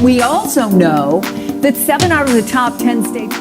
We also know that 7 out of the top 10 states.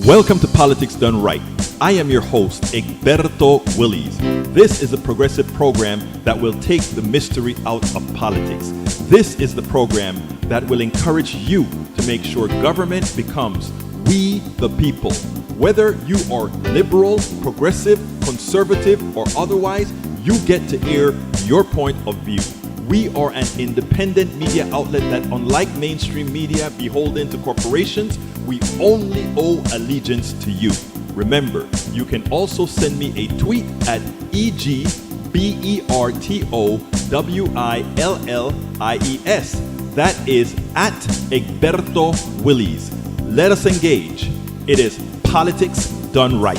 Welcome to Politics Done Right. I am your host, Egberto Willies. This is a progressive program that will take the mystery out of politics. This is the program that will encourage you to make sure government becomes we the people. Whether you are liberal, progressive, conservative, or otherwise, you get to air your point of view. We are an independent media outlet that, unlike mainstream media beholden to corporations, we only owe allegiance to you. Remember, you can also send me a tweet at EGBERTOWILLIES. That is at Egberto Willies. Let us engage. It is Politics Done Right.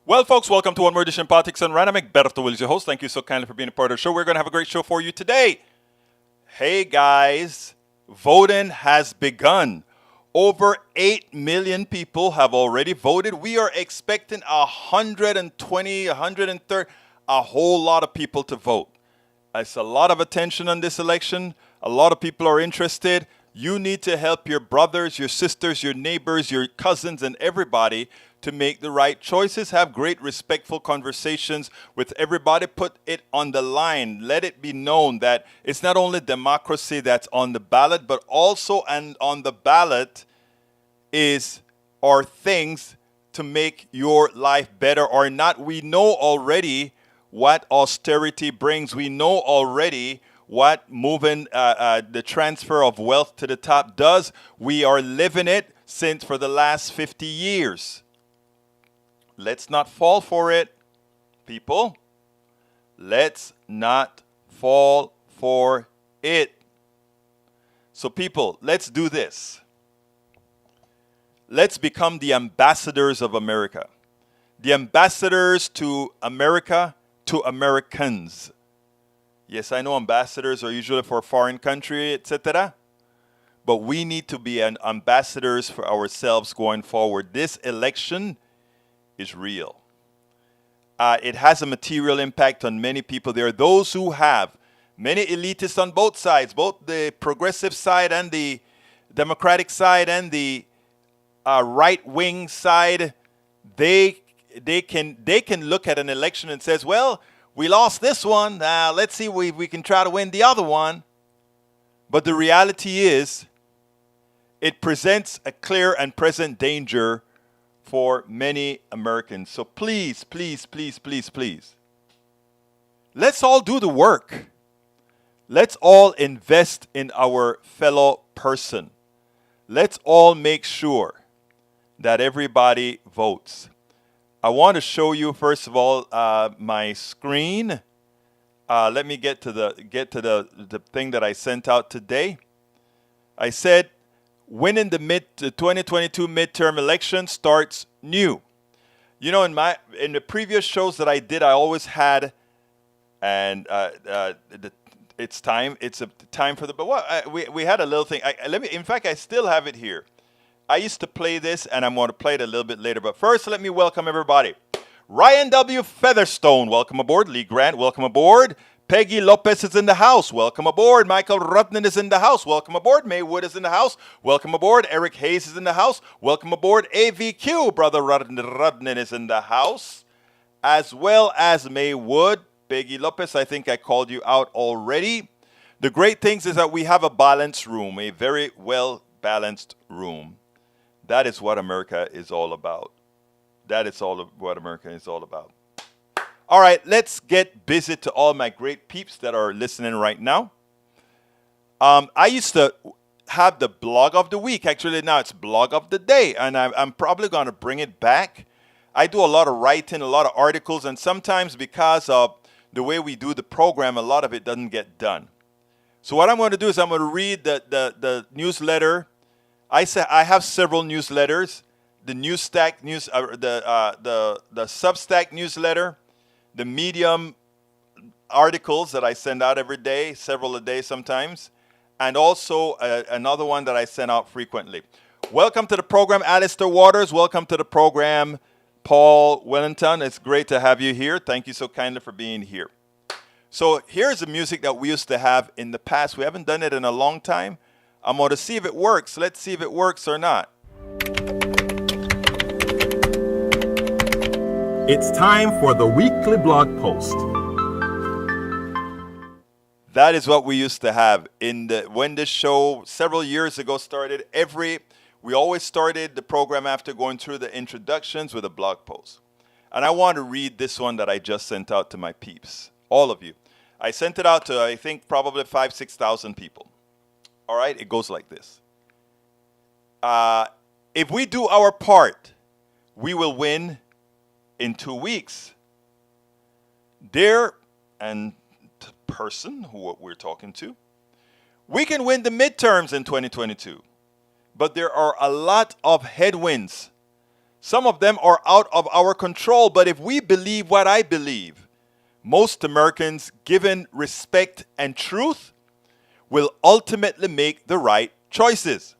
Well, folks, welcome to one more edition of Politics Done Right. I'm Egberto Willies, your host. Thank you so kindly for being a part of the show. We're going to have a great show for you today. Hey, guys, voting has begun. Over 8 million people have already voted. We are expecting 120, 130, a whole lot of people to vote. It's a lot of attention on this election. A lot of people are interested. You need to help your brothers, your sisters, your neighbors, your cousins, and everybody to make the right choices. Have great, respectful conversations with everybody. Put it on the line. Let it be known that it's not only democracy that's on the ballot, but also and on the ballot are things to make your life better or not. We know already what austerity brings. We know already what moving the transfer of wealth to the top does. We are living it for the last 50 years. Let's not fall for it, people. Let's not fall for it. So, people, let's do this. Let's become the ambassadors of America. The ambassadors to America, to Americans. Yes, I know ambassadors are usually for a foreign country, etc. But we need to be ambassadors for ourselves going forward. This election is real. It has a material impact on many people. There are those who have, many elitists on both sides, both the progressive side and the Democratic side and the right-wing side. They can look at an election and says, well, we lost this one. Let's see if we can try to win the other one. But the reality is, it presents a clear and present danger for many Americans. So please, please, please, please, please, let's all do the work. Let's all invest in our fellow person. Let's all make sure that everybody votes. I want to show you first of all my screen. Let me get to the thing that I sent out today. I said, winning the 2022 midterm election starts new. You know, in the previous shows that I did, I always had, and it's time. It's a time for the. But what we had a little thing. In fact, I still have it here. I used to play this, and I'm going to play it a little bit later. But first, let me welcome everybody. Ryan W. Featherstone, welcome aboard. Lee Grant, welcome aboard. Peggy Lopez is in the house. Welcome aboard. Michael Rudnan is in the house. Welcome aboard. May Wood is in the house. Welcome aboard. Eric Hayes is in the house. Welcome aboard. AVQ, Brother Rudnan is in the house. As well as May Wood. Peggy Lopez, I think I called you out already. The great things is that we have a balanced room, a very well-balanced room. That is what America is all about. That is what America is all about. All right, let's get busy to all my great peeps that are listening right now. I used to have the blog of the week. Actually, now it's blog of the day, and I'm probably going to bring it back. I do a lot of writing, a lot of articles, and sometimes because of the way we do the program, a lot of it doesn't get done. So what I'm going to do is I'm going to read the newsletter. I have several newsletters. The Newsstack news, the Substack newsletter, the Medium articles that I send out every day, several a day sometimes, and also another one that I send out frequently. Welcome to the program, Alistair Waters. Welcome to the program, Paul Wellington. It's great to have you here. Thank you so kindly for being here. So here's the music that we used to have in the past. We haven't done it in a long time. I'm going to see if it works. Let's see if it works or not. It's time for the weekly blog post. That is what we used to have when this show several years ago started. We always started the program after going through the introductions with a blog post. And I want to read this one that I just sent out to my peeps, all of you. I sent it out to, I think, probably 6,000 people. All right, it goes like this. If we do our part, we will win in 2 weeks. Dear and person who we're talking to, we can win the midterms in 2022, but there are a lot of headwinds. Some of them are out of our control, but if we believe what I believe, most Americans, given respect and truth, will ultimately make the right choices.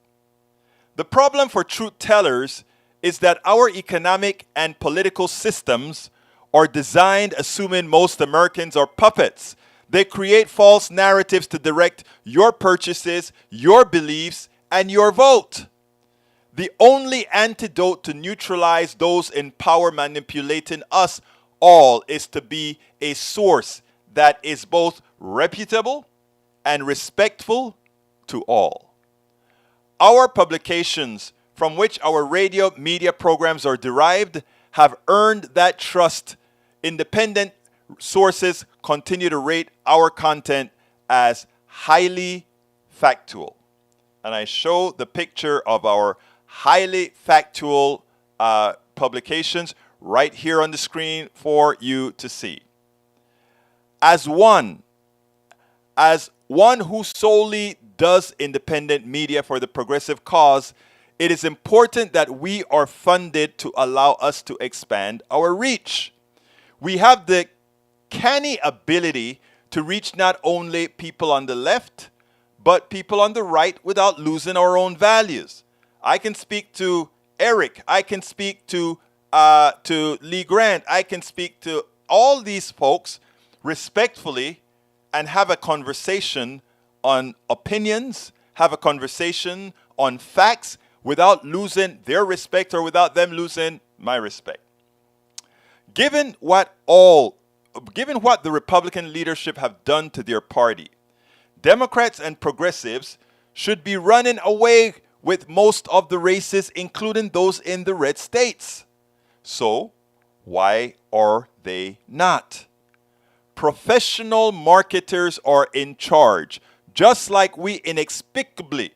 The problem for truth tellers is that our economic and political systems are designed assuming most Americans are puppets. They create false narratives to direct your purchases, your beliefs, and your vote. The only antidote to neutralize those in power manipulating us all is to be a source that is both reputable and respectful to all. Our publications, from which our radio media programs are derived, have earned that trust. Independent sources continue to rate our content as highly factual. And I show the picture of our highly factual publications right here on the screen for you to see. As one who solely does independent media for the progressive cause, it is important that we are funded to allow us to expand our reach. We have the canny ability to reach not only people on the left, but people on the right without losing our own values. I can speak to Eric. I can speak to Lee Grant. I can speak to all these folks respectfully and have a conversation on opinions, have a conversation on facts without losing their respect or without them losing my respect. Given what the Republican leadership have done to their party, Democrats and progressives should be running away with most of the races, including those in the red states. So, why are they not? professional marketers are in charge. Just like we inexplicably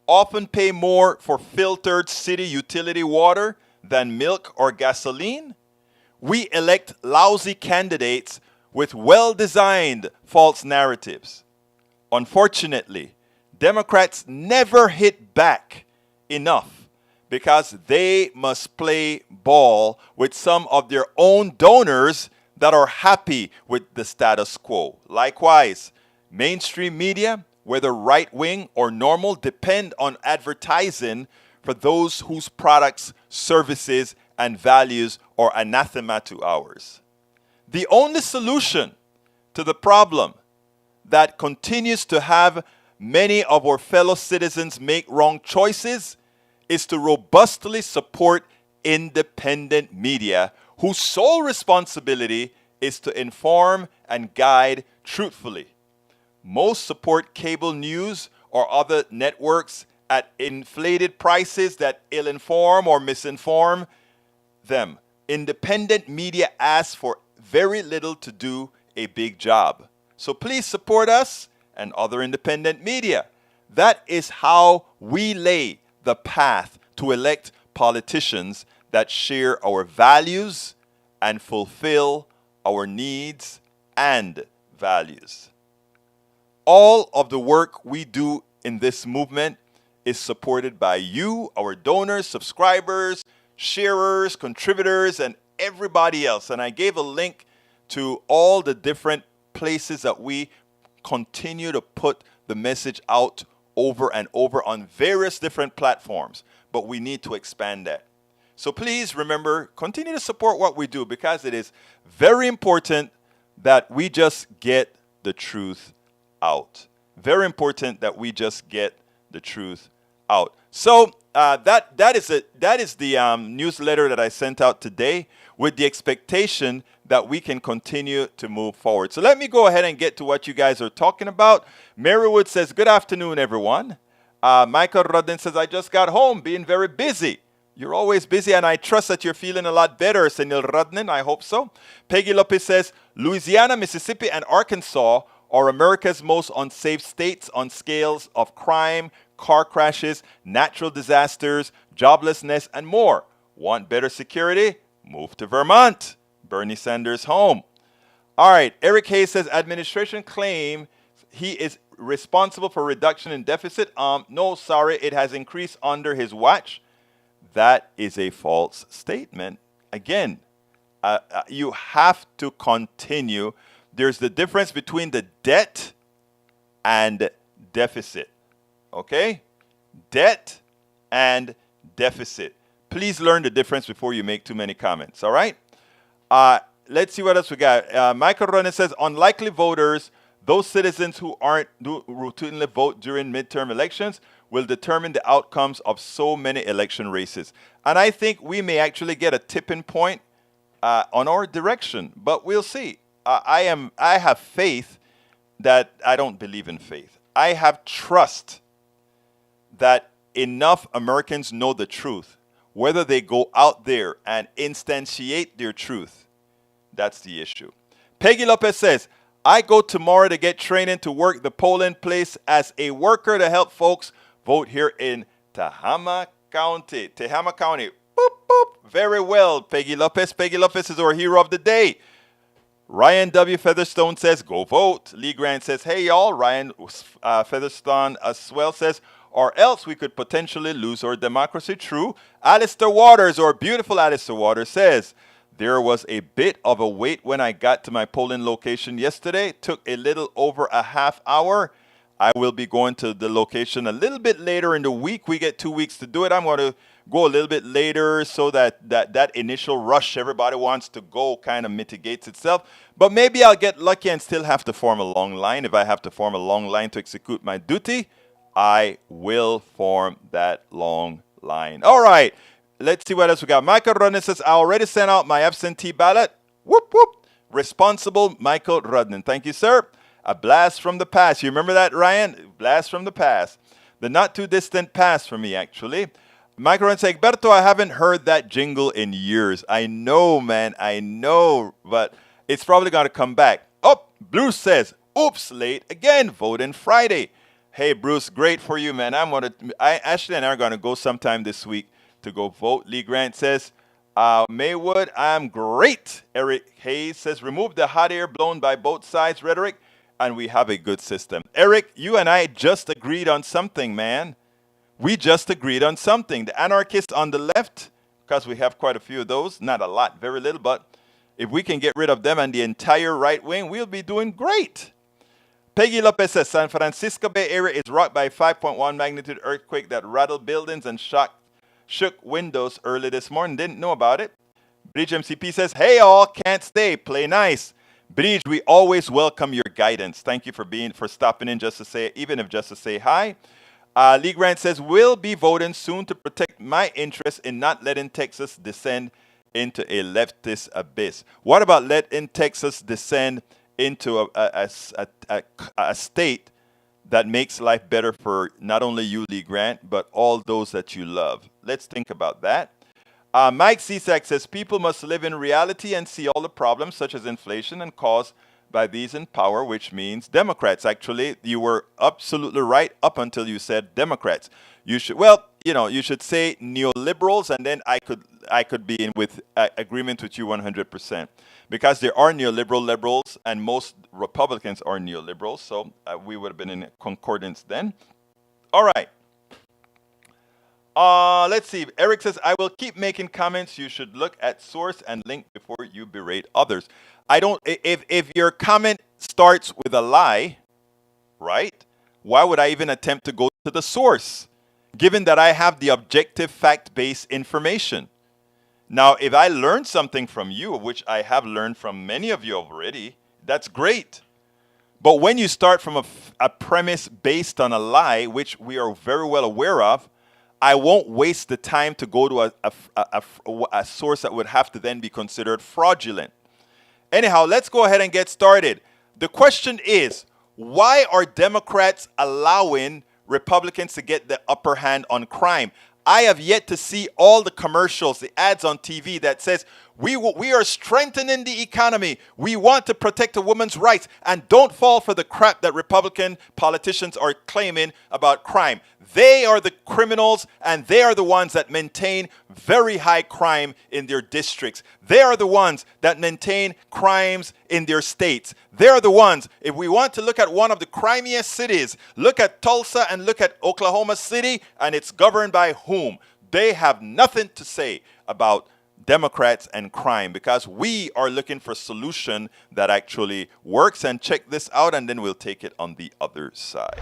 often pay more for filtered city utility water than milk or gasoline, we elect lousy candidates with well-designed false narratives. Unfortunately, Democrats never hit back enough because they must play ball with some of their own donors that are happy with the status quo. Likewise, mainstream media, whether right-wing or normal, depend on advertising for those whose products, services, and values are anathema to ours. The only solution to the problem that continues to have many of our fellow citizens make wrong choices is to robustly support independent media whose sole responsibility is to inform and guide truthfully. Most support cable news or other networks at inflated prices that ill-inform or misinform them. Independent media asks for very little to do a big job. So please support us and other independent media. That is how we lay the path to elect politicians that share our values and fulfill our needs and values. All of the work we do in this movement is supported by you, our donors, subscribers, sharers, contributors, and everybody else. And I gave a link to all the different places that we continue to put the message out over and over on various different platforms. But we need to expand that. So please remember, continue to support what we do because it is very important that we just get the truth out. Very important that we just get the truth out. So that is the newsletter that I sent out today with the expectation that we can continue to move forward. So let me go ahead and get to what you guys are talking about. Marywood says, good afternoon, everyone. Michael Rodden says, I just got home, being very busy. You're always busy, and I trust that you're feeling a lot better, Senil Rodden. I hope so. Peggy Lopez says, Louisiana, Mississippi, and Arkansas are America's most unsafe states on scales of crime, car crashes, natural disasters, joblessness, and more. Want better security? Move to Vermont. Bernie Sanders home. All right. Eric Hayes says administration claim he is responsible for reduction in deficit. No, sorry, it has increased under his watch. That is a false statement. Again, you have to continue. There's the difference between the debt and deficit. Okay? Debt and deficit. Please learn the difference before you make too many comments. All right? Let's see what else we got. Michael Ronan says, unlikely voters, those citizens who routinely vote during midterm elections, will determine the outcomes of so many election races. And I think we may actually get a tipping point on our direction, but we'll see. I have faith that I don't believe in faith. I have trust that enough Americans know the truth. Whether they go out there and instantiate their truth, that's the issue. Peggy Lopez says, I go tomorrow to get training to work the polling place as a worker to help folks vote here in Tehama County. Tehama County. Boop, boop. Very well, Peggy Lopez. Peggy Lopez is our hero of the day. Ryan W. Featherstone says, go vote. Lee Grant says, hey, y'all. Ryan Featherstone as well says, or else we could potentially lose our democracy. True. Alistair Waters, or beautiful Alistair Waters, says, there was a bit of a wait when I got to my polling location yesterday. Took a little over a half hour. I will be going to the location a little bit later in the week. We get 2 weeks to do it. I'm going to go a little bit later so that initial rush everybody wants to go kind of mitigates itself. But maybe I'll get lucky and still have to form a long line. If I have to form a long line to execute my duty, I will form that long line. All right. Let's see what else we got. Michael Rodden says, I already sent out my absentee ballot. Whoop, whoop. Responsible Michael Rodden. Thank you, sir. A blast from the past. You remember that, Ryan? Blast from the past. The not too distant past for me, actually. Michael Rodden says, Egberto, I haven't heard that jingle in years. I know, man. I know. But It's probably going to come back. Oh, Bruce says, oops, late again, voting Friday. Hey, Bruce, great for you, man. Ashley and I are going to go sometime this week to go vote. Lee Grant says, Maywood, I'm great. Eric Hayes says, remove the hot air blown by both sides rhetoric, and we have a good system. Eric, you and I just agreed on something, man. We just agreed on something. The anarchists on the left, because we have quite a few of those, not a lot, very little, but if we can get rid of them and the entire right wing, we'll be doing great. Peggy Lopez says, San Francisco Bay Area is rocked by a 5.1 magnitude earthquake that rattled buildings and shook windows early this morning. Didn't know about it. Bridge MCP says, hey all, can't stay, play nice. Bridge, we always welcome your guidance. Thank you for stopping in just to say, even if just to say hi. Lee Grant says, we'll be voting soon to protect my interest in not letting Texas descend into a leftist abyss. What about letting Texas descend into a state that makes life better for not only you, Lee Grant, but all those that you love? Let's think about that. Mike Cisak says, people must live in reality and see all the problems, such as inflation, and caused by these in power, which means Democrats. Actually, you were absolutely right up until you said Democrats. You should say neoliberals, and then I could be in with agreement with you 100%, because there are neoliberal liberals, and most Republicans are neoliberals. So we would have been in concordance then. All right. Let's see. Eric says, I will keep making comments. You should look at source and link before you berate others. If your comment starts with a lie, right? Why would I even attempt to go to the source, given that I have the objective fact-based information? Now, if I learned something from you, which I have learned from many of you already, that's great. But when you start from a premise based on a lie, which we are very well aware of, I won't waste the time to go to a source that would have to then be considered fraudulent. Anyhow, let's go ahead and get started. The question is, why are Democrats allowing Republicans to get the upper hand on crime? I have yet to see all the commercials, the ads on TV that says, we are strengthening the economy. We want to protect a woman's rights. And don't fall for the crap that Republican politicians are claiming about crime. They are the criminals, and they are the ones that maintain very high crime in their districts. They are the ones that maintain crimes in their states. They are the ones, if we want to look at one of the crimiest cities, look at Tulsa and look at Oklahoma City, and it's governed by whom? They have nothing to say about Democrats and crime, because we are looking for a solution that actually works. And check this out, and then we'll take it on the other side.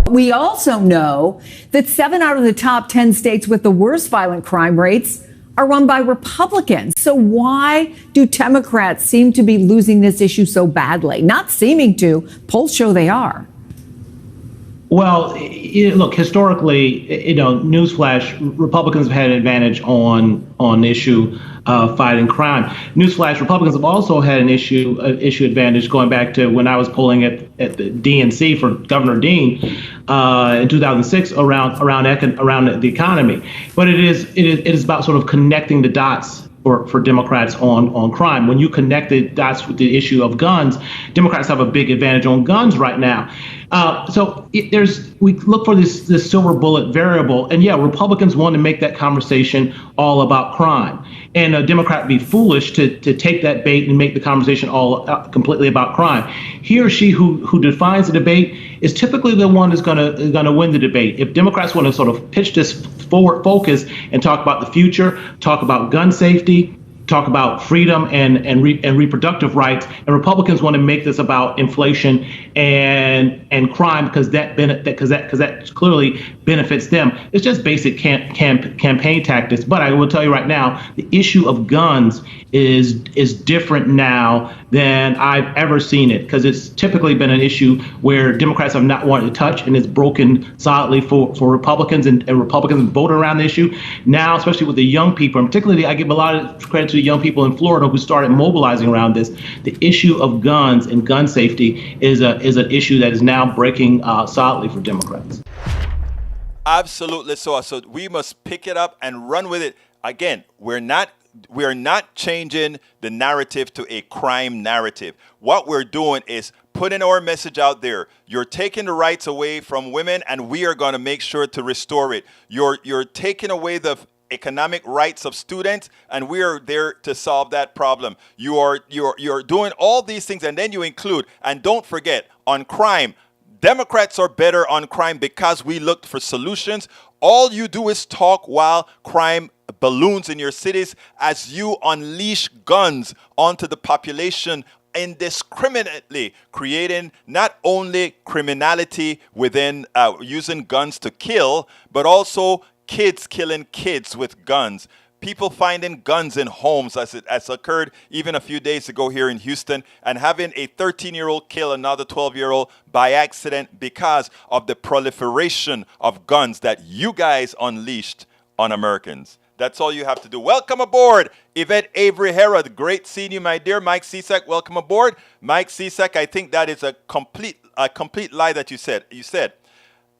We also know that 7 out of the top 10 states with the worst violent crime rates are run by Republicans. So why do Democrats seem to be losing this issue so badly? Not seeming to. Polls show they are. Well, look, historically, newsflash, Republicans have had an advantage on the issue of fighting crime. Newsflash, Republicans have also had an issue advantage going back to when I was polling at the DNC for Governor Dean in 2006 around the economy. But it is about sort of connecting the dots for Democrats on crime. When you connect the dots with the issue of guns, Democrats have a big advantage on guns right now. We look for this silver bullet variable, and yeah, Republicans want to make that conversation all about crime, and a Democrat would be foolish to take that bait and make the conversation all completely about crime. He or she who defines the debate is typically the one that's going to win the debate. If Democrats want to sort of pitch this forward focus and talk about the future, talk about gun safety, talk about freedom and reproductive rights, and Republicans want to make this about inflation and crime because that clearly benefits them. It's just basic campaign tactics. But I will tell you right now, the issue of guns is different now than I've ever seen it, because it's typically been an issue where Democrats have not wanted to touch, and it's broken solidly for Republicans, and Republicans voted around the issue. Now, especially with the young people, and particularly I give a lot of credit to the young people in Florida who started mobilizing around this. The issue of guns and gun safety is an issue that is now breaking solidly for Democrats. Absolutely. So we must pick it up and run with it. Again, we're not we are not changing the narrative to a crime narrative. What we're doing is putting our message out there. You're taking the rights away from women, and we are going to make sure to restore it. You're taking away the economic rights of students, and we are there to solve that problem. You're doing all these things, and then you include, and don't forget, on crime, Democrats are better on crime because we looked for solutions. All you do is talk while crime balloons in your cities as you unleash guns onto the population indiscriminately, creating not only criminality within using guns to kill, but also kids killing kids with guns. People finding guns in homes, as it has occurred even a few days ago here in Houston, and having a 13-year-old kill another 12-year-old by accident because of the proliferation of guns that you guys unleashed on Americans. That's all you have to do. Welcome aboard, Yvette Avery Herod. Great seeing you, my dear. Mike Cisak, welcome aboard. Mike Cisak, I think that is a complete lie that you said. You said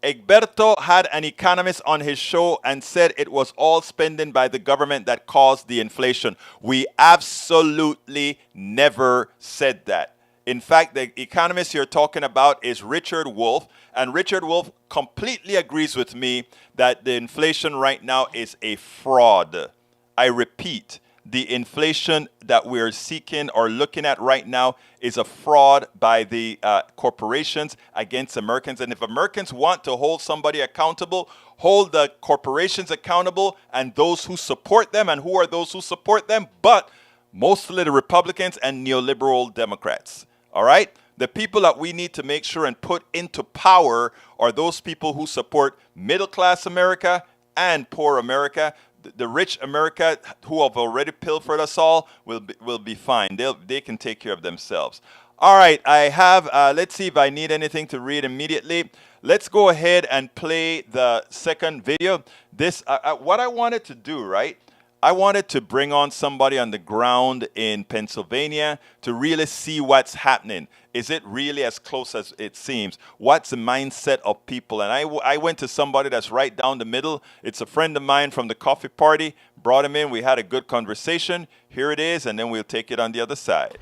Egberto had an economist on his show and said it was all spending by the government that caused the inflation. We absolutely never said that. In fact, the economist you're talking about is Richard Wolff, and Richard Wolff completely agrees with me that the inflation right now is a fraud. I repeat, the inflation that we're seeking or looking at right now is a fraud by the corporations against Americans. And if Americans want to hold somebody accountable, hold the corporations accountable and those who support them. And who are those who support them? But mostly the Republicans and neoliberal Democrats. All right? The people that we need to make sure and put into power are those people who support middle-class America and poor America. The rich America, who have already pilfered us all, will be fine. They can take care of themselves. All right, I have, let's see if I need anything to read immediately. Let's go ahead and play the second video. This, what I wanted to do, right? I wanted to bring on somebody on the ground in Pennsylvania to really see what's happening. Is it really as close as it seems? What's the mindset of people? And I went to somebody that's right down the middle. It's a friend of mine from the coffee party. Brought him in. We had a good conversation. Here it is, and then we'll take it on the other side.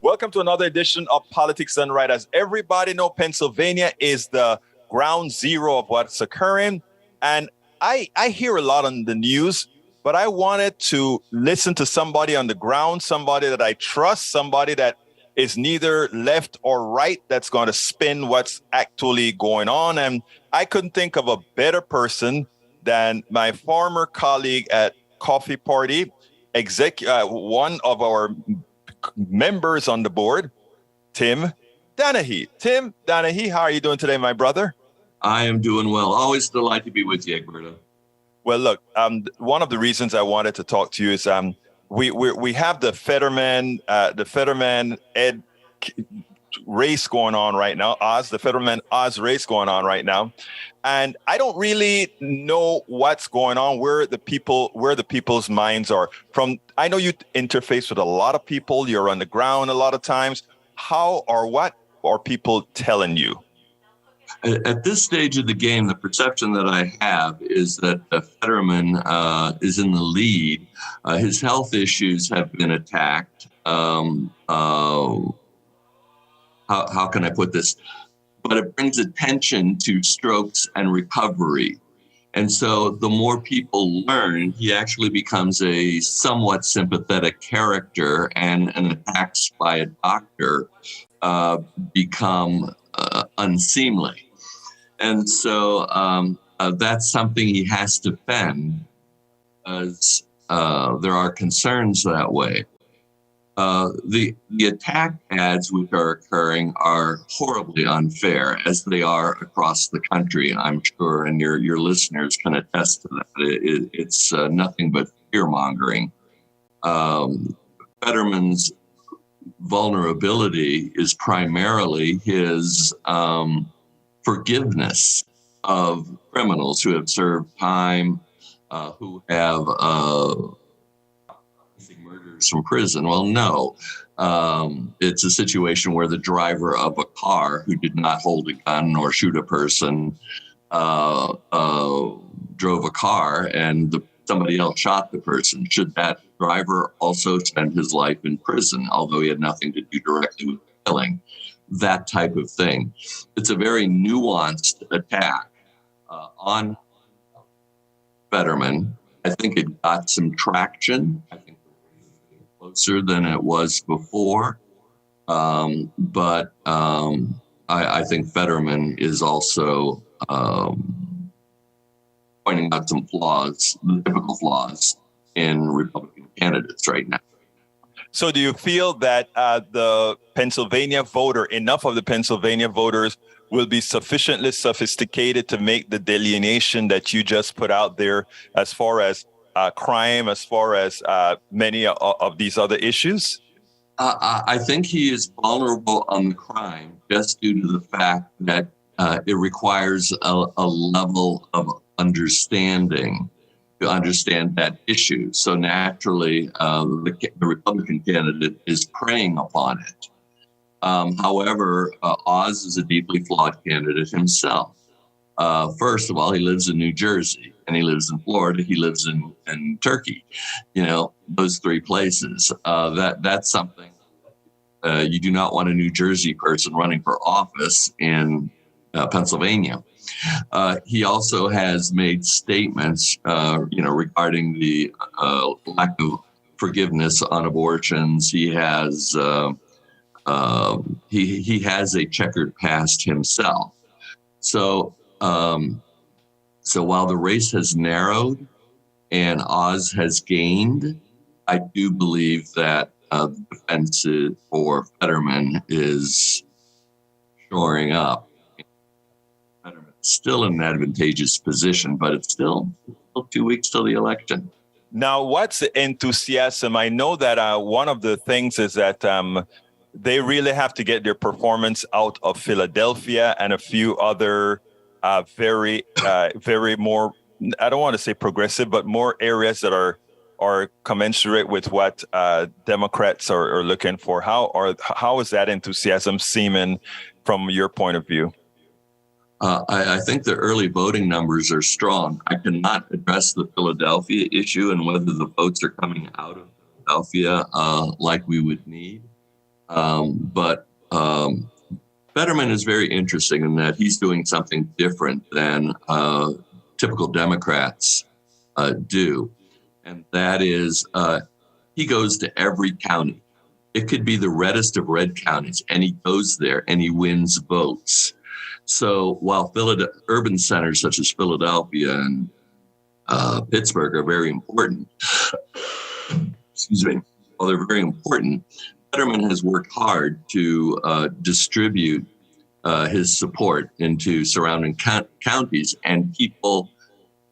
Welcome to another edition of Politics Done Right. As everybody knows, Pennsylvania is the ground zero of what's occurring. And I hear a lot on the news, but I wanted to listen to somebody on the ground, somebody that I trust, somebody that is neither left or right, that's going to spin what's actually going on. And I couldn't think of a better person than my former colleague at Coffee Party, one of our members on the board, Tim Danahey. Tim Danahey, how are you doing today, my brother? I am doing well. Always delight to be with you, Egberto. Well, look, one of the reasons I wanted to talk to you is we have the Fetterman Ed race going on right now. The Fetterman Oz race going on right now, and I don't really know what's going on. Where the people's minds are. I know you interface with a lot of people. You're on the ground a lot of times. How or what are people telling you? At this stage of the game, the perception that I have is that Fetterman is in the lead. His health issues have been attacked. How can I put this? But it brings attention to strokes and recovery. And so the more people learn, he actually becomes a somewhat sympathetic character, and attacks by a doctor become unseemly. And so that's something he has to fend, as there are concerns that way. The attack ads which are occurring are horribly unfair, as they are across the country, I'm sure, and your listeners can attest to that. It's nothing but fear-mongering. Fetterman's vulnerability is primarily his forgiveness of criminals who have served time, who have murders from prison. Well, no, it's a situation where the driver of a car who did not hold a gun nor shoot a person drove a car, and somebody else shot the person. Should that driver also spend his life in prison, although he had nothing to do directly with the killing? That type of thing. It's a very nuanced attack on Fetterman. I think it got some traction. I think it's closer than it was before. But I think Fetterman is also pointing out some flaws, the typical flaws in Republican candidates right now. So do you feel that the Pennsylvania voter, enough of the Pennsylvania voters will be sufficiently sophisticated to make the delineation that you just put out there as far as crime, as far as many of these other issues? I think he is vulnerable on the crime just due to the fact that it requires a level of understanding to understand that issue. So naturally, the Republican candidate is preying upon it. However, Oz is a deeply flawed candidate himself. First of all, he lives in New Jersey, and he lives in Florida. He lives in Turkey. You know, those three places. That's something you do not want a New Jersey person running for office in Pennsylvania. He also has made statements, regarding the lack of forgiveness on abortions. He has he has a checkered past himself. So while the race has narrowed and Oz has gained, I do believe that the defense for Fetterman is shoring up. Fetterman's still in an advantageous position, but it's still 2 weeks till the election. Now, what's the enthusiasm? I know that one of the things is that they really have to get their performance out of Philadelphia and a few other very more, I don't want to say progressive, but more areas that are commensurate with what Democrats are looking for. How is that enthusiasm seeming from your point of view? I think the early voting numbers are strong. I cannot address the Philadelphia issue and whether the votes are coming out of Philadelphia like we would need. But Fetterman is very interesting in that he's doing something different than typical Democrats do. And that is he goes to every county. It could be the reddest of red counties, and he goes there and he wins votes. So while urban centers such as Philadelphia and Pittsburgh are very important, excuse me, while they're very important, Fetterman has worked hard to distribute his support into surrounding counties, and people,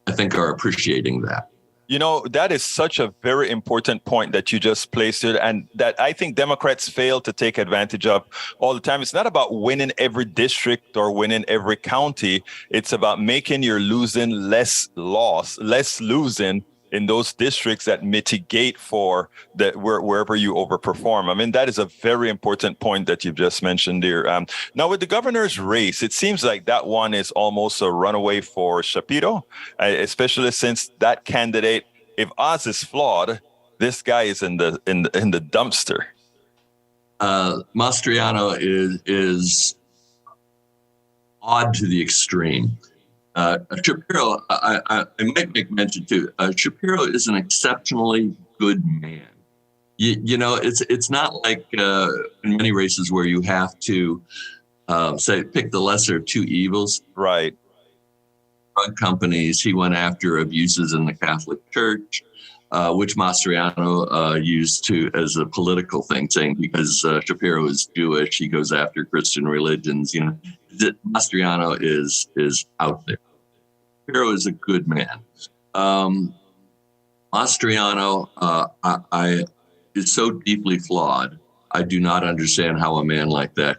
I think, are appreciating that. You know, that is such a very important point that you just placed here, and that I think Democrats fail to take advantage of all the time. It's not about winning every district or winning every county. It's about making your losing less losing in those districts that mitigate for that wherever you overperform. I mean, that is a very important point that you've just mentioned there. Now, with the governor's race, it seems like that one is almost a runaway for Shapiro, especially since that candidate, if Oz is flawed, this guy is in the dumpster. Mastriano is odd to the extreme. Shapiro, I might make mention too. Shapiro is an exceptionally good man. You know, it's not like in many races where you have to pick the lesser of two evils. Right. Drug companies. He went after abuses in the Catholic Church, which Mastriano used as a political thing, saying because Shapiro is Jewish, he goes after Christian religions. You know, Mastriano is out there. Shapiro is a good man. Mastriano is so deeply flawed. I do not understand how a man like that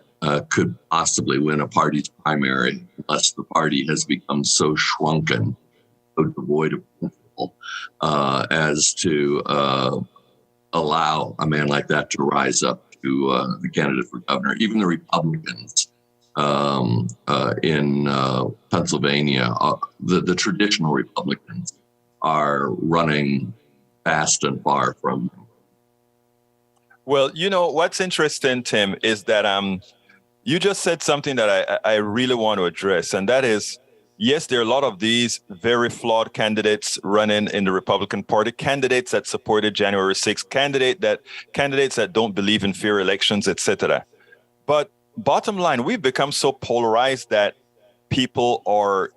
could possibly win a party's primary unless the party has become so shrunken, so devoid of principle, as to allow a man like that to rise up to the candidate for governor. Even the Republicans in Pennsylvania, the traditional Republicans, are running fast and far from them. Well, what's interesting, Tim, is that you just said something that I really want to address, and that is, yes, there are a lot of these very flawed candidates running in the Republican Party, candidates that supported January 6th, candidates that don't believe in fair elections, etc. But bottom line, we've become so polarized that people are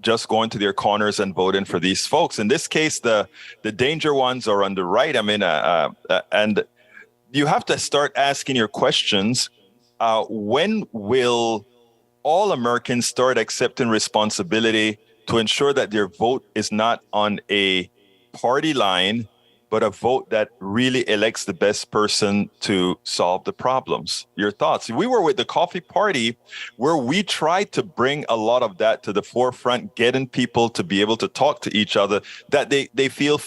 just going to their corners and voting for these folks. In this case, the danger ones are on the right. I mean, and you have to start asking your questions. When will all Americans start accepting responsibility to ensure that their vote is not on a party line, but a vote that really elects the best person to solve the problems? Your thoughts? We were with the Coffee Party, where we tried to bring a lot of that to the forefront, getting people to be able to talk to each other, that they feel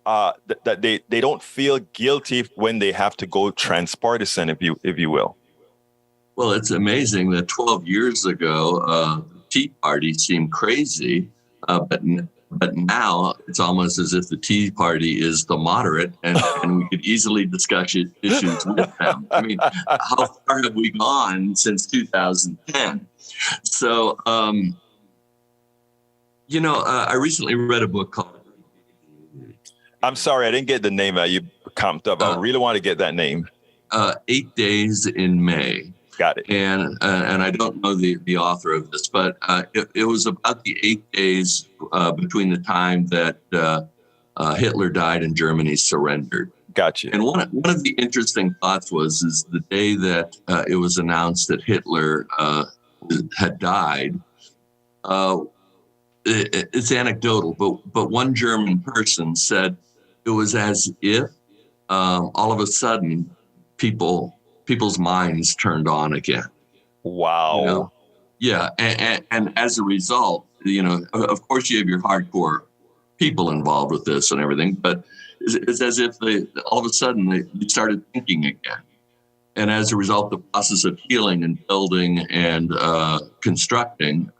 that they don't feel guilty when they have to go transpartisan, if you will. Well, it's amazing that 12 years ago, the Tea Party seemed crazy, but now it's almost as if the Tea Party is the moderate, and we could easily discuss issues with them. I mean, how far have we gone since 2010? So, I recently read a book called... I'm sorry, I didn't get the name you comped up. I really want to get that name. 8 Days in May. Got it. And I don't know the author of this, but it was about the 8 days between the time that Hitler died and Germany surrendered. Gotcha. And one of the interesting thoughts is the day that it was announced that Hitler had died. It's anecdotal, but one German person said it was as if all of a sudden people's minds turned on again. Wow. Yeah. And as a result, of course you have your hardcore people involved with this and everything, but it's as if all of a sudden they started thinking again. And as a result, the process of healing and building and constructing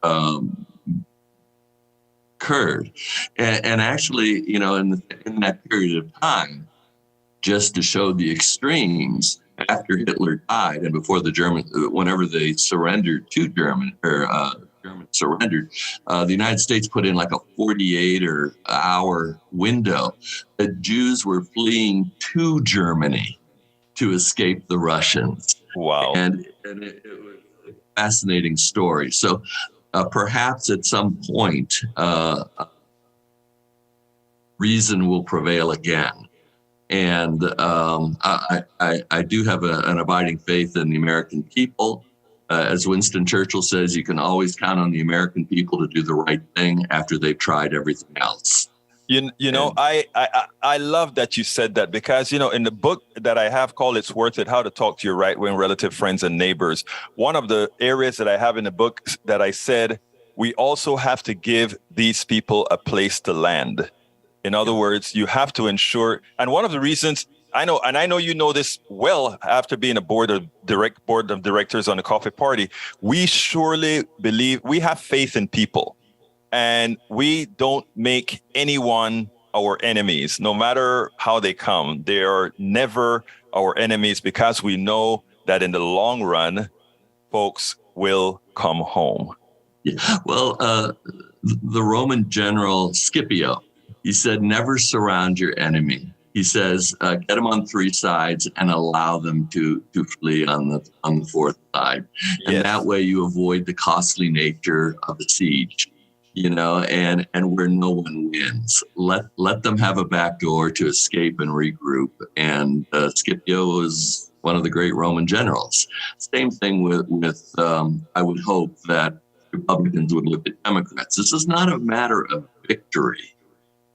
occurred. And actually, in that period of time, just to show the extremes, after Hitler died and before whenever they surrendered to Germany surrendered, the United States put in like a 48-hour window that Jews were fleeing to Germany to escape the Russians. Wow. And it was a fascinating story. So perhaps at some point, reason will prevail again. And I do have an abiding faith in the American people. As Winston Churchill says, you can always count on the American people to do the right thing after they've tried everything else. I love that you said that, because, in the book that I have called It's Worth It, How to Talk to Your Right-Wing Relative Friends and Neighbors, one of the areas that I have in the book that I said, we also have to give these people a place to land. In other words, you have to ensure, and one of the reasons I know you know this well after being a board of directors on the Coffee Party, we surely believe, we have faith in people, and we don't make anyone our enemies, no matter how they come. They are never our enemies, because we know that in the long run, folks will come home. Yeah. Well, the Roman general Scipio, he said, never surround your enemy. He says, get them on three sides and allow them to flee on the fourth side. And Yes. That way you avoid the costly nature of the siege, and where no one wins. Let them have a back door to escape and regroup. And Scipio was one of the great Roman generals. Same thing with I would hope that Republicans would look at Democrats. This is not a matter of victory.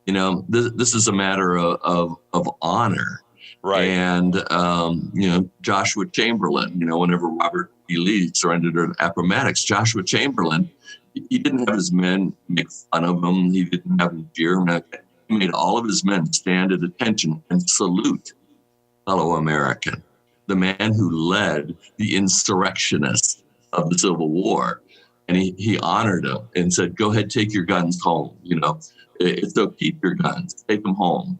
This is a matter of honor. Right. And, Joshua Chamberlain, whenever Robert E. Lee surrendered at Appomattox, Joshua Chamberlain, he didn't have his men make fun of him. He didn't have them jeer him. He made all of his men stand at attention and salute fellow American, the man who led the insurrectionists of the Civil War. And he honored him and said, go ahead, take your guns home. It's okay, keep your guns, take them home.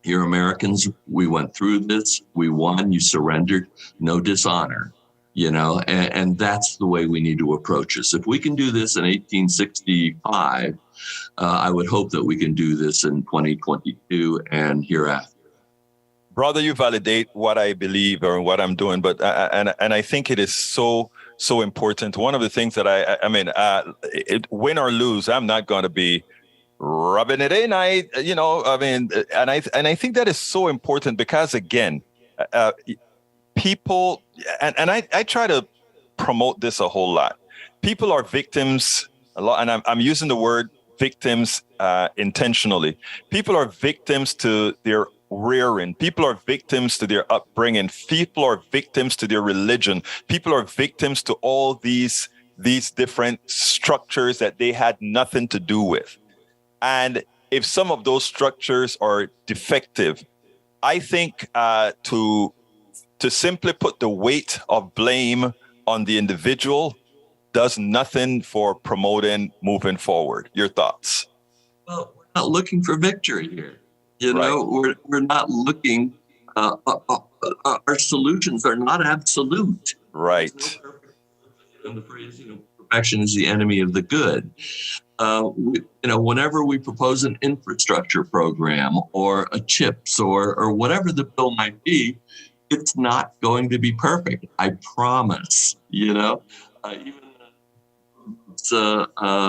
You're Americans. We went through this. We won. You surrendered. No dishonor, and that's the way we need to approach this. If we can do this in 1865, I would hope that we can do this in 2022 and hereafter. Brother, you validate what I believe or what I'm doing, but and I think it is so important. One of the things that win or lose, I'm not going to be rubbing it in. And I think that is so important because again, people, and I try to promote this a whole lot. People are victims a lot, and I'm using the word victims intentionally. People are victims to their rearing. People are victims to their upbringing. People are victims to their religion. People are victims to all these different structures that they had nothing to do with. And if some of those structures are defective, I think to simply put the weight of blame on the individual does nothing for promoting moving forward. Your thoughts? Well, we're not looking for victory here. Right. We're not looking. Our solutions are not absolute. Right. And the phrase, perfection is the enemy of the good. Whenever we propose an infrastructure program or a CHIPS or whatever the bill might be, it's not going to be perfect. I promise. Even it's not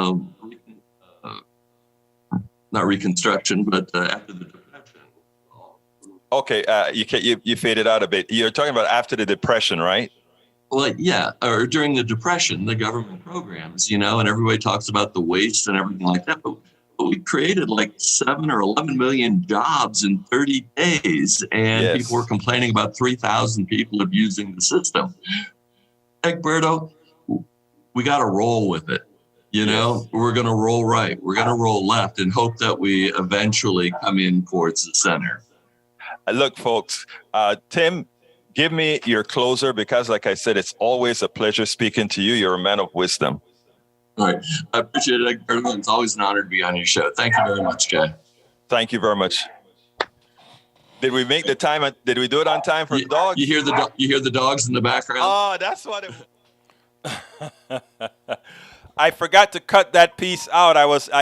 reconstruction, but after the depression. Okay, you faded out a bit. You're talking about after the depression, right? Well, yeah, or during the Depression, the government programs, and everybody talks about the waste and everything like that. But we created like 7 or 11 million jobs in 30 days, and Yes. People were complaining about 3,000 people abusing the system. Egberto, we got to roll with it. Yes. We're going to roll right. We're going to roll left and hope that we eventually come in towards the center. Look, folks, Tim, give me your closer because, like I said, it's always a pleasure speaking to you. You're a man of wisdom. All right. I appreciate it. It's always an honor to be on your show. Thank you very much, Jay. Thank you very much. Did we make the time? Did we do it on time for dogs? You hear the dogs in the background? Oh, that's what it I forgot to cut that piece out.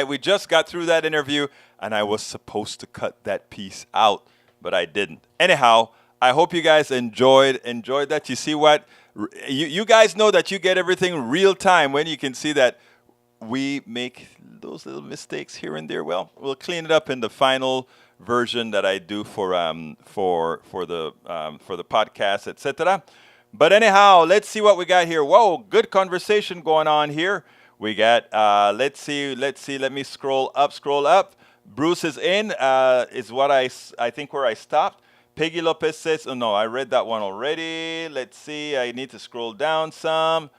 We just got through that interview and I was supposed to cut that piece out, but I didn't. Anyhow, I hope you guys enjoyed that. You see what you guys know that you get everything real time when you can see that we make those little mistakes here and there. Well, we'll clean it up in the final version that I do for the podcast, etc. But anyhow, let's see what we got here. Whoa, good conversation going on here. We got let's see. Let me scroll up. Bruce is in. Is what I think where I stopped. Peggy Lopez says, oh no, I read that one already. Let's see, I need to scroll down some.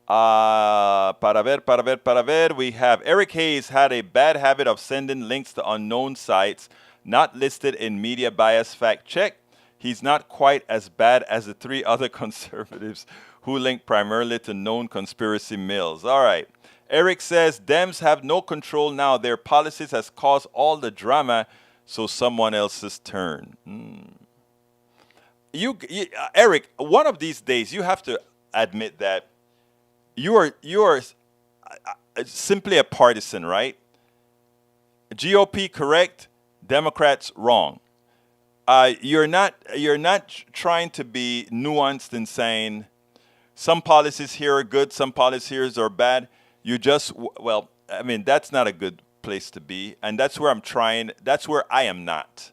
Para ver. We have Eric Hayes had a bad habit of sending links to unknown sites not listed in media bias fact check. He's not quite as bad as the 3 other conservatives who link primarily to known conspiracy mills. All right. Eric says, Dems have no control now. Their policies has caused all the drama. So someone else's turn. You, Eric, one of these days you have to admit that you are simply a partisan, right? GOP correct, Democrats wrong. You're not trying to be nuanced in saying some policies here are good, some policies here are bad. You just that's not a good place to be, and that's where I am not.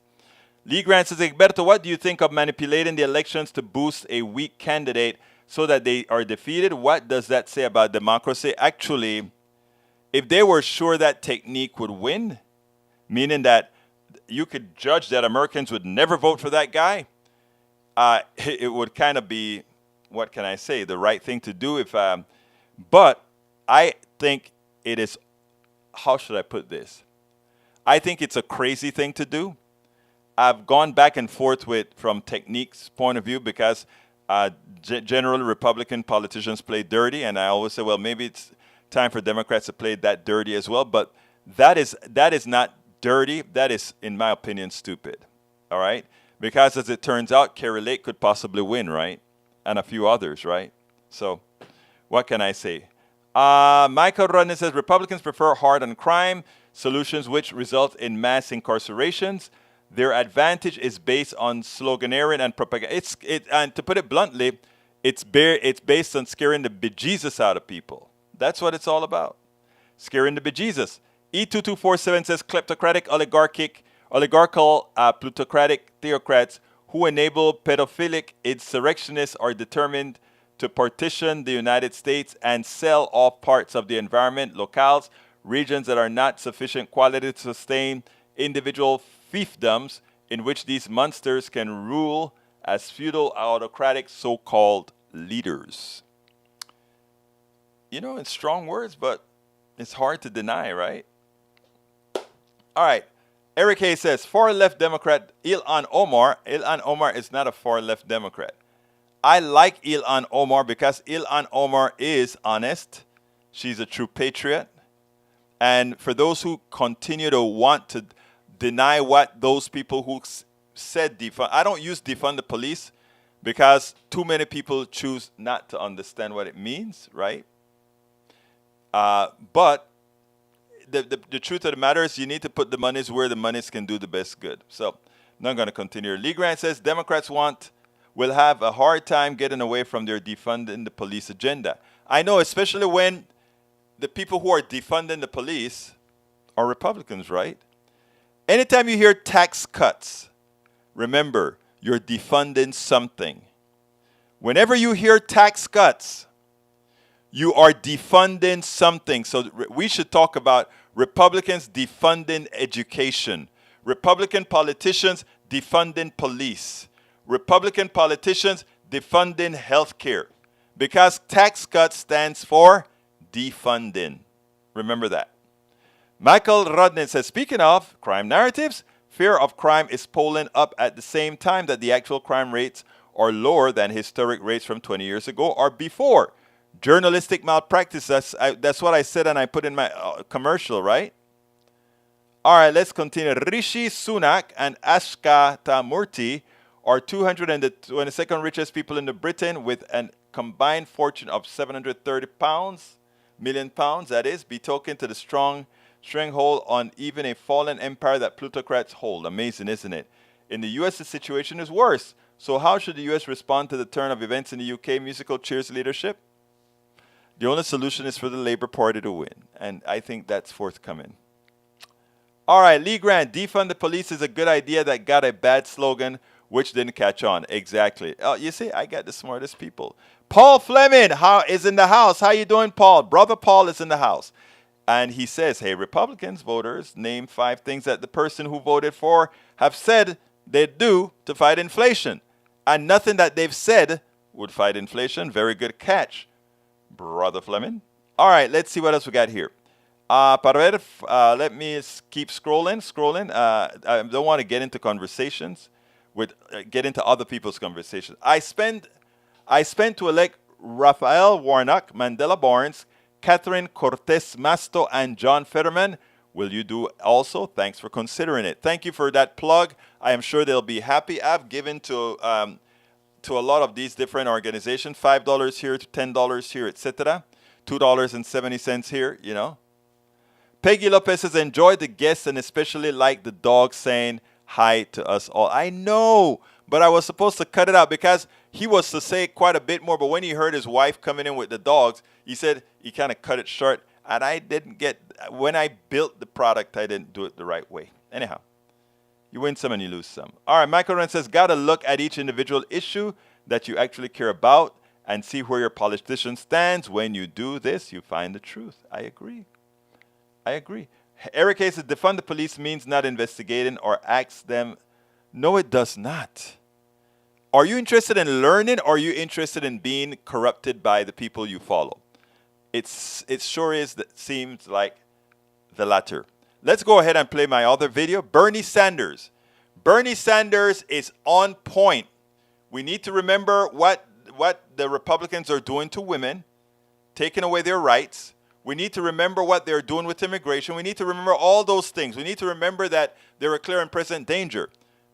Lee Grant says, Egberto, what do you think of manipulating the elections to boost a weak candidate so that they are defeated? What does that say about democracy? Actually, if they were sure that technique would win, meaning that you could judge that Americans would never vote for that guy, it would kind of be, what can I say, the right thing to do. But I think it is, how should I put this? I think it's a crazy thing to do. I've gone back and forth from technique's point of view because generally Republican politicians play dirty, and I always say, well, maybe time for Democrats to play that dirty as well. But that is not dirty. That is, in my opinion, stupid. All right? Because as it turns out, Kerry Lake could possibly win, right? And a few others, right? So what can I say? Michael Rodney says Republicans prefer hard on crime solutions which result in mass incarcerations. Their advantage is based on sloganeering and propaganda. And to put it bluntly, it's based on scaring the bejesus out of people. That's what it's all about. Scaring the bejesus. E2247 says kleptocratic, oligarchical, plutocratic theocrats who enable pedophilic insurrectionists are determined to partition the United States and sell off parts of the environment, locales, regions that are not sufficient quality to sustain individual fiefdoms in which these monsters can rule as feudal autocratic so-called leaders. You know, it's strong words, but it's hard to deny, right? All right. Eric Hayes says, far-left Democrat Ilhan Omar. Ilhan Omar is not a far-left Democrat. I like Ilhan Omar because Ilhan Omar is honest. She's a true patriot. And for those who continue to want to deny what those people who said defund, I don't use defund the police because too many people choose not to understand what it means, right? But the truth of the matter is you need to put the monies where the monies can do the best good. So I'm not going to continue. Lee Grant says Democrats will have a hard time getting away from their defunding the police agenda. I know, especially when the people who are defunding the police are Republicans, right? Anytime you hear tax cuts, remember, you're defunding something. Whenever you hear tax cuts, you are defunding something. So we should talk about Republicans defunding education, Republican politicians defunding police, Republican politicians defunding healthcare, because tax cut stands for defunding. Remember that. Michael Rodney says, speaking of crime narratives, fear of crime is polling up at the same time that the actual crime rates are lower than historic rates from 20 years ago or before. Journalistic malpractice, that's what I said and I put in my commercial, right? All right, let's continue. Rishi Sunak and Ashka Murthy are 222nd richest people in Britain with a combined fortune of 730 million pounds, that is, betoken to the stranglehold on even a fallen empire that plutocrats hold. Amazing, isn't it? In the U.S., the situation is worse. So how should the U.S. respond to the turn of events in the U.K. musical chairs leadership? The only solution is for the Labour Party to win, and I think that's forthcoming. All right, Lee Grant, defund the police is a good idea that got a bad slogan, which didn't catch on. Exactly. Oh, you see, I got the smartest people. Paul Fleming is in the house. How you doing, Paul? Brother Paul is in the house. And he says, hey, Republicans voters, name 5 things that the person who voted for have said they'd do to fight inflation. And nothing that they've said would fight inflation. Very good catch, Brother Fleming. All right, let's see what else we got here. Let me keep scrolling. I don't want to get into conversations get into other people's conversations. I spent to elect Raphael Warnock, Mandela Barnes, Catherine Cortez Masto, and John Fetterman. Will you do also? Thanks for considering it. Thank you for that plug. I am sure they'll be happy. I've given to a lot of these different organizations, $5 here to $10 here, etc. $2.70 here, you know. Peggy Lopez says, enjoy the guests and especially like the dog saying hi to us all. I know, but I was supposed to cut it out because he was to say quite a bit more. But when he heard his wife coming in with the dogs, he said he kind of cut it short. And I didn't when I built the product, I didn't do it the right way. Anyhow, you win some and you lose some. All right, Michael Ren says, got to look at each individual issue that you actually care about and see where your politician stands. When you do this, you find the truth. I agree. Eric Hayes says, defund the police means not investigating or ask them. No, it does not. Are you interested in learning or are you interested in being corrupted by the people you follow? It sure seems like the latter. Let's go ahead and play my other video. Bernie Sanders. Bernie Sanders is on point. We need to remember what the Republicans are doing to women, taking away their rights. We need to remember what they're doing with immigration. We need to remember all those things. We need to remember that they're a clear and present danger.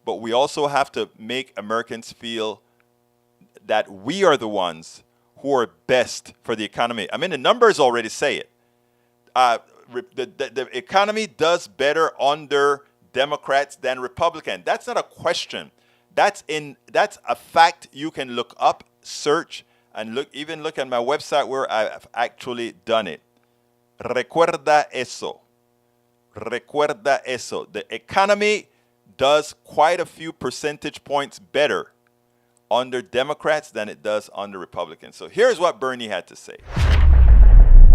But we also have to make Americans feel that we are the ones who are best for the economy. I mean, the numbers already say it. The economy does better under Democrats than Republicans. That's not a question. That's a fact you can look up, search, and look at my website where I've actually done it. Recuerda eso. Recuerda eso. The economy does quite a few percentage points better under Democrats than it does under Republicans. So here's what Bernie had to say.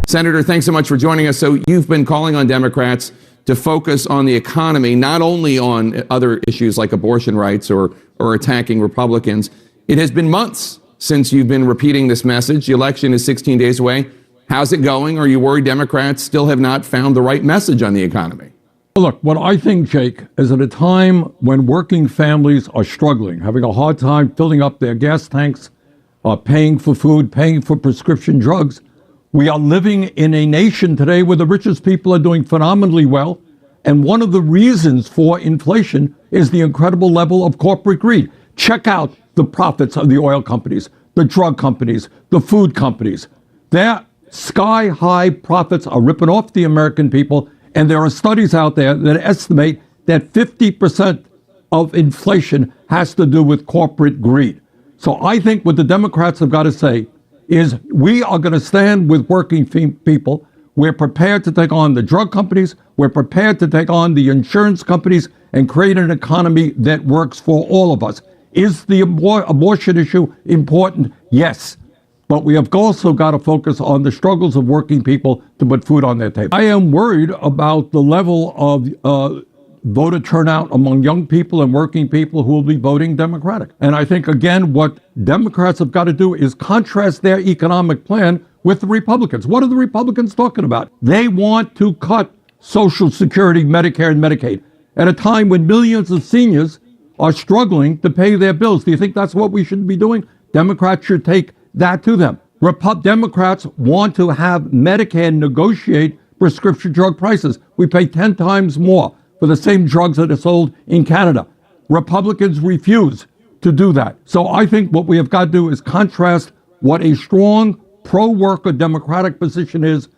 Senator, thanks so much for joining us. So you've been calling on Democrats to focus on the economy, not only on other issues like abortion rights or attacking Republicans. It has been months since you've been repeating this message. The election is 16 days away. How's it going? Are you worried Democrats still have not found the right message on the economy? Look, what I think, Jake, is at a time when working families are struggling, having a hard time filling up their gas tanks, paying for food, paying for prescription drugs, we are living in a nation today where the richest people are doing phenomenally well. And one of the reasons for inflation is the incredible level of corporate greed. Check out the profits of the oil companies, the drug companies, the food companies. Their sky-high profits are ripping off the American people. And there are studies out there that estimate that 50% of inflation has to do with corporate greed. So I think what the Democrats have got to say is we are going to stand with working people. We're prepared to take on the drug companies. We're prepared to take on the insurance companies and create an economy that works for all of us. Is the abortion issue important? Yes. But we have also got to focus on the struggles of working people to put food on their table. I am worried about the level of voter turnout among young people and working people who will be voting Democratic. And I think, again, what Democrats have got to do is contrast their economic plan with the Republicans. What are the Republicans talking about? They want to cut Social Security, Medicare, and Medicaid at a time when millions of seniors are struggling to pay their bills. Do you think that's what we should be doing? Democrats should take that to them. Democrats want to have Medicare negotiate prescription drug prices. We pay 10 times more for the same drugs that are sold in Canada. Republicans refuse to do that. So I think what we have got to do is contrast what a strong pro-worker Democratic position is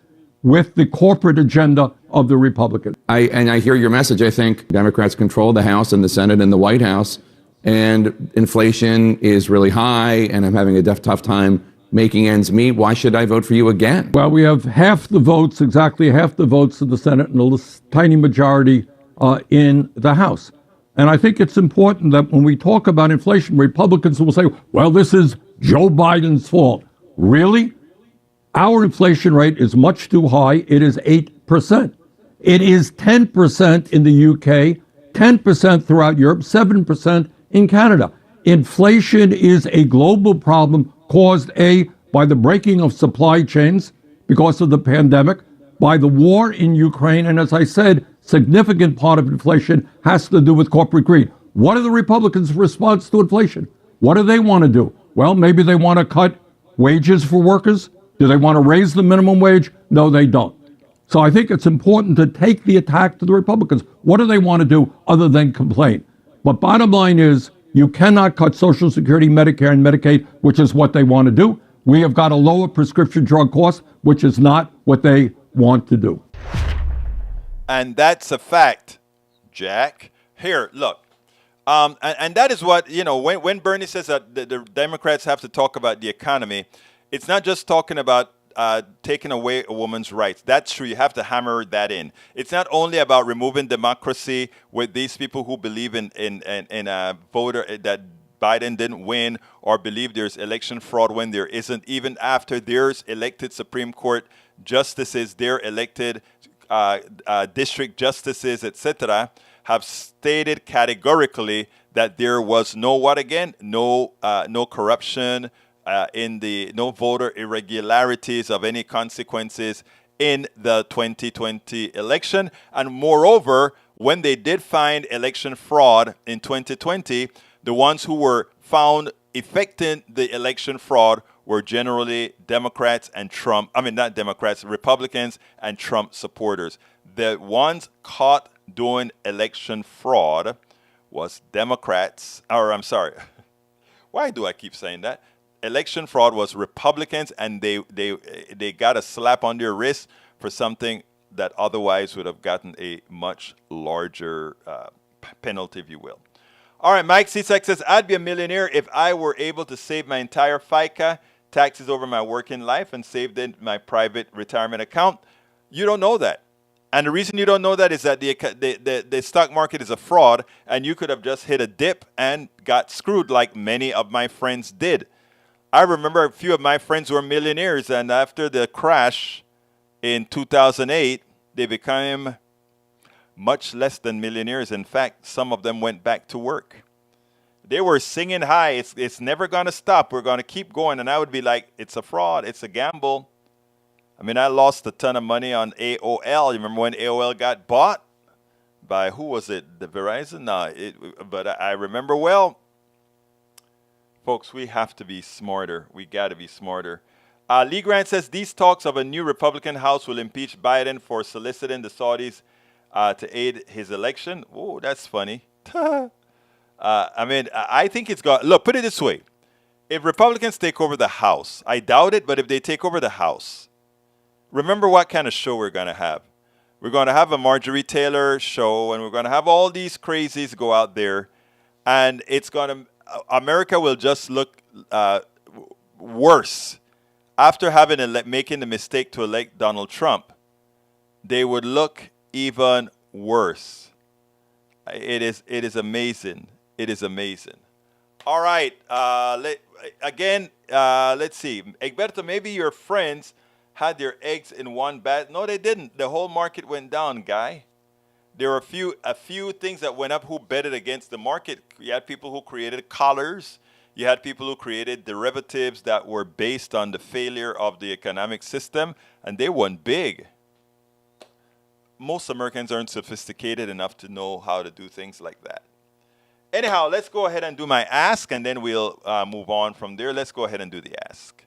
with the corporate agenda of the Republicans. I hear your message. I think Democrats control the House and the Senate and the White House. And inflation is really high, and I'm having a tough time making ends meet. Why should I vote for you again? Well, we have exactly half the votes in the Senate and a tiny majority in the House. And I think it's important that when we talk about inflation, Republicans will say, well, this is Joe Biden's fault. Really? Our inflation rate is much too high. It is 8%. It is 10% in the UK, 10% throughout Europe, 7% in Canada. Inflation is a global problem caused, by the breaking of supply chains because of the pandemic, by the war in Ukraine, and as I said, significant part of inflation has to do with corporate greed. What are the Republicans' response to inflation? What do they want to do? Well, maybe they want to cut wages for workers. Do they want to raise the minimum wage? No, they don't. So I think it's important to take the attack to the Republicans. What do they want to do other than complain? But bottom line is, you cannot cut Social Security, Medicare, and Medicaid, which is what they want to do. We have got to lower prescription drug costs, which is not what they want to do. And that's a fact, Jack. Here, look. And that is what, when Bernie says that the Democrats have to talk about the economy, it's not just talking about taking away a woman's rights. That's true. You have to hammer that in. It's not only about removing democracy with these people who believe in a voter that Biden didn't win or believe there's election fraud when there isn't. Even after there's elected Supreme Court justices, their elected district justices, etc., have stated categorically that there was no corruption, no voter irregularities of any consequences in the 2020 election. And moreover, when they did find election fraud in 2020, the ones who were found effecting the election fraud were generally Democrats and Trump. I mean, not Democrats, Republicans and Trump supporters. The ones caught doing election fraud was Democrats, or I'm sorry, why do I keep saying that? Election fraud was Republicans, and they got a slap on their wrist for something that otherwise would have gotten a much larger penalty, if you will. All right, Mike C6 says, I'd be a millionaire if I were able to save my entire FICA taxes over my working life and saved in my private retirement account. You don't know that. And the reason you don't know that is that the stock market is a fraud, and you could have just hit a dip and got screwed like many of my friends did. I remember a few of my friends were millionaires, and after the crash in 2008, they became much less than millionaires. In fact, some of them went back to work. They were singing high, it's never going to stop. We're going to keep going. And I would be like, it's a fraud. It's a gamble. I mean, I lost a ton of money on AOL. You remember when AOL got bought? By who was it? The Verizon? No, but I remember well. Folks, we have to be smarter. We got to be smarter. Lee Grant says, these talks of a new Republican House will impeach Biden for soliciting the Saudis to aid his election. Oh, that's funny. I mean, I think it's got... Look, put it this way. If Republicans take over the House, I doubt it, but if they take over the House, remember what kind of show we're going to have. We're going to have a Marjorie Taylor show, and we're going to have all these crazies go out there, and it's going to... America will just look worse. After making the mistake to elect Donald Trump, they would look even worse. It is amazing. It is amazing. All right. Let's see. Egberto, maybe your friends had their eggs in one basket. No, they didn't. The whole market went down, guy. There were a few things that went up who betted against the market. You had people who created collars. You had people who created derivatives that were based on the failure of the economic system, and they won big. Most Americans aren't sophisticated enough to know how to do things like that. Anyhow, let's go ahead and do my ask, and then we'll move on from there. Let's go ahead and do the ask.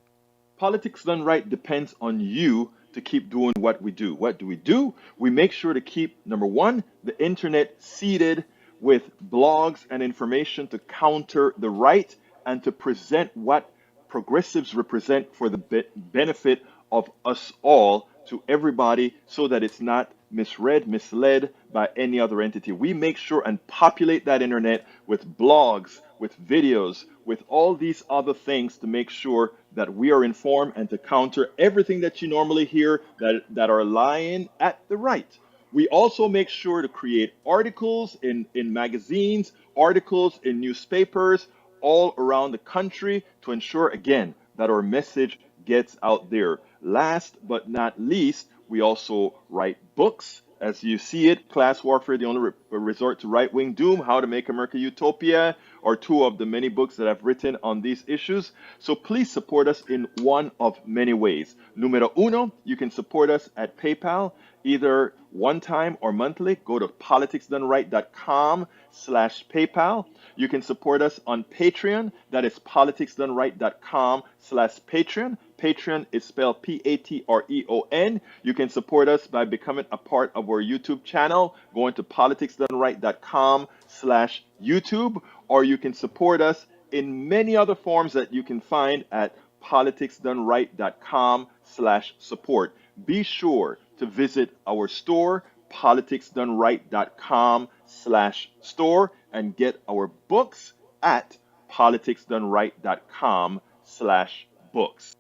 Politics Done Right depends on you to keep doing what we do. What do? We make sure to keep, number one, the internet seeded with blogs and information to counter the right and to present what progressives represent for the benefit of us all to everybody so that it's not misread, misled by any other entity. We make sure and populate that internet with blogs, with videos, with all these other things to make sure that we are informed and to counter everything that you normally hear that are lying at the right. We also make sure to create articles in magazines, articles in newspapers all around the country to ensure, again, that our message gets out there. Last but not least, we also write books. As you see it, Class Warfare, the only resort to right-wing doom, How to Make America Utopia, are two of the many books that I've written on these issues. So please support us in one of many ways. Numero uno, you can support us at PayPal, either one time or monthly. Go to politicsdoneright.com/PayPal. You can support us on Patreon. That is politicsdoneright.com/Patreon. Patreon is spelled Patreon. You can support us by becoming a part of our YouTube channel, going to politicsdoneright.com/YouTube, or you can support us in many other forms that you can find at politicsdoneright.com/support. Be sure to visit our store, politicsdoneright.com/store, and get our books at politicsdoneright.com/books.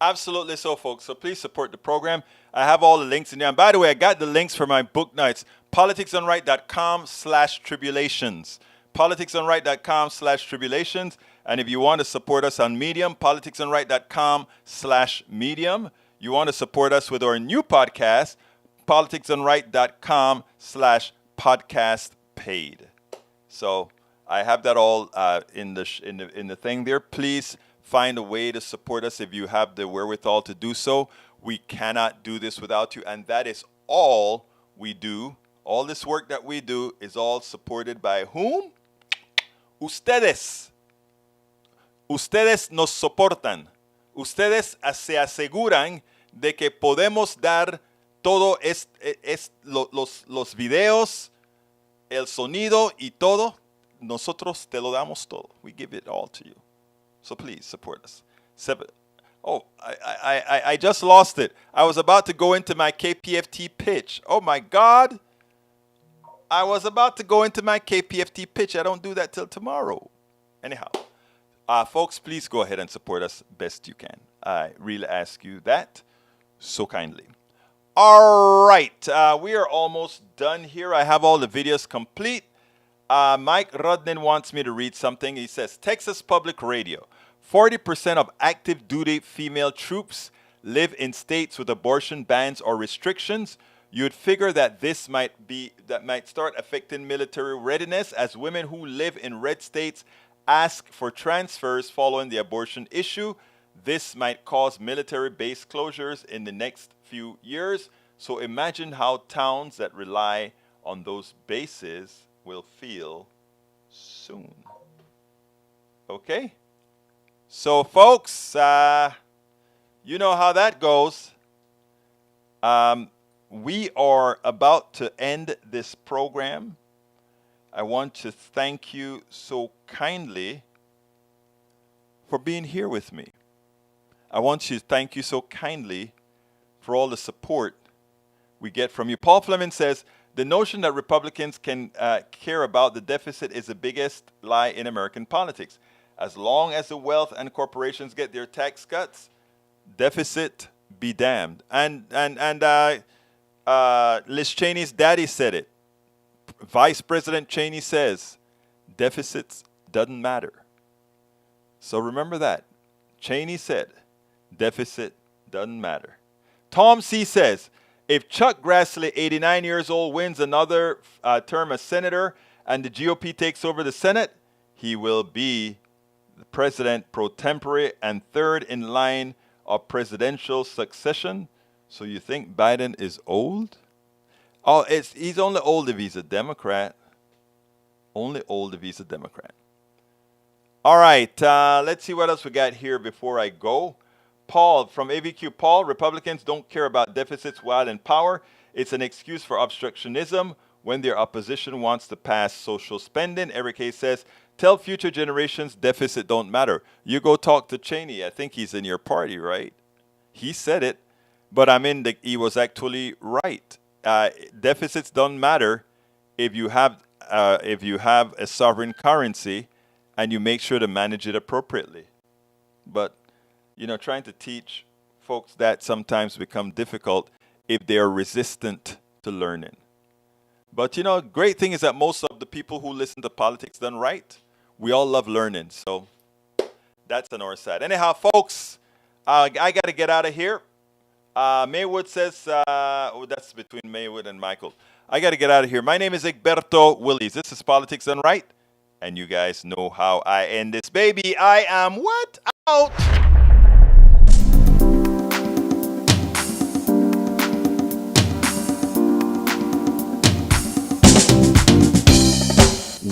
Absolutely so, folks. So please support the program. I have all the links in there. And by the way, I got the links for my book nights. politicsdoneright.com/tribulations. politicsdoneright.com/tribulations. And if you want to support us on Medium, politicsdoneright.com/medium. You want to support us with our new podcast, politicsdoneright.com/podcast paid. So I have that all in the thing there. Please find a way to support us if you have the wherewithal to do so. We cannot do this without you, and that is all we do. All this work that we do is all supported by whom? Ustedes. Ustedes nos soportan. Ustedes se aseguran de que podemos dar todo los videos, el sonido y todo. Nosotros te lo damos todo. We give it all to you. So please support us. Oh, I just lost it. I was about to go into my KPFT pitch. Oh my God. I was about to go into my KPFT pitch. I don't do that till tomorrow. Anyhow, folks, please go ahead and support us best you can. I really ask you that so kindly. All right, we are almost done here. I have all the videos complete. Mike Rudnin wants me to read something. He says, Texas Public Radio, 40% of active duty female troops live in states with abortion bans or restrictions. You'd figure that this might start affecting military readiness as women who live in red states ask for transfers following the abortion issue. This might cause military base closures in the next few years. So imagine how towns that rely on those bases will feel soon. Okay? So folks, you know how that goes. We are about to end this program. I want to thank you so kindly for being here with me. I want to thank you so kindly for all the support we get from you. Paul Fleming says, the notion that Republicans can care about the deficit is the biggest lie in American politics. As long as the wealth and corporations get their tax cuts, deficit be damned. And Liz Cheney's daddy said it. Vice President Cheney says, deficits doesn't matter. So remember that. Cheney said, deficit doesn't matter. Tom C. says, if Chuck Grassley, 89 years old, wins another term as senator and the GOP takes over the Senate, he will be the president pro tempore and third in line of presidential succession. So you think Biden is old? Oh, he's only old if he's a Democrat. Only old if he's a Democrat. All right, let's see what else we got here before I go. Paul from AVQ. Paul, Republicans don't care about deficits while in power. It's an excuse for obstructionism when their opposition wants to pass social spending. Eric Hayes says, tell future generations deficit don't matter. You go talk to Cheney. I think he's in your party, right? He said it, but he was actually right. Deficits don't matter if you have a sovereign currency and you make sure to manage it appropriately. But trying to teach folks that sometimes become difficult if they are resistant to learning. But great thing is that most of the people who listen to Politics Done Right, we all love learning. So that's on our side. Anyhow, folks, I got to get out of here. Maywood says, that's between Maywood and Michael. I got to get out of here. My name is Egberto Willies. This is Politics Done Right. And you guys know how I end this baby. I am what? Out.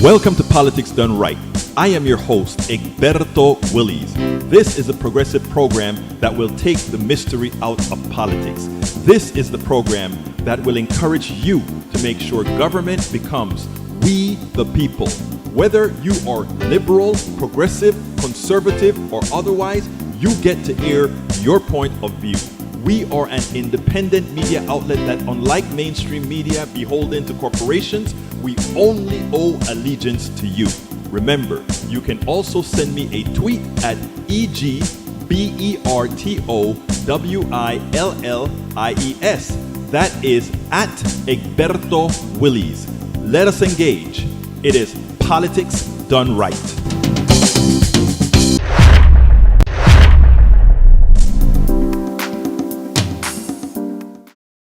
Welcome to Politics Done Right. I am your host, Egberto Willies. This is a progressive program that will take the mystery out of politics. This is the program that will encourage you to make sure government becomes we the people. Whether you are liberal, progressive, conservative, or otherwise, you get to air your point of view. We are an independent media outlet that, unlike mainstream media beholden to corporations, we only owe allegiance to you. Remember, you can also send me a tweet at EGBERTOWILLIES. That is at Egberto Willies. Let us engage. It is Politics Done Right.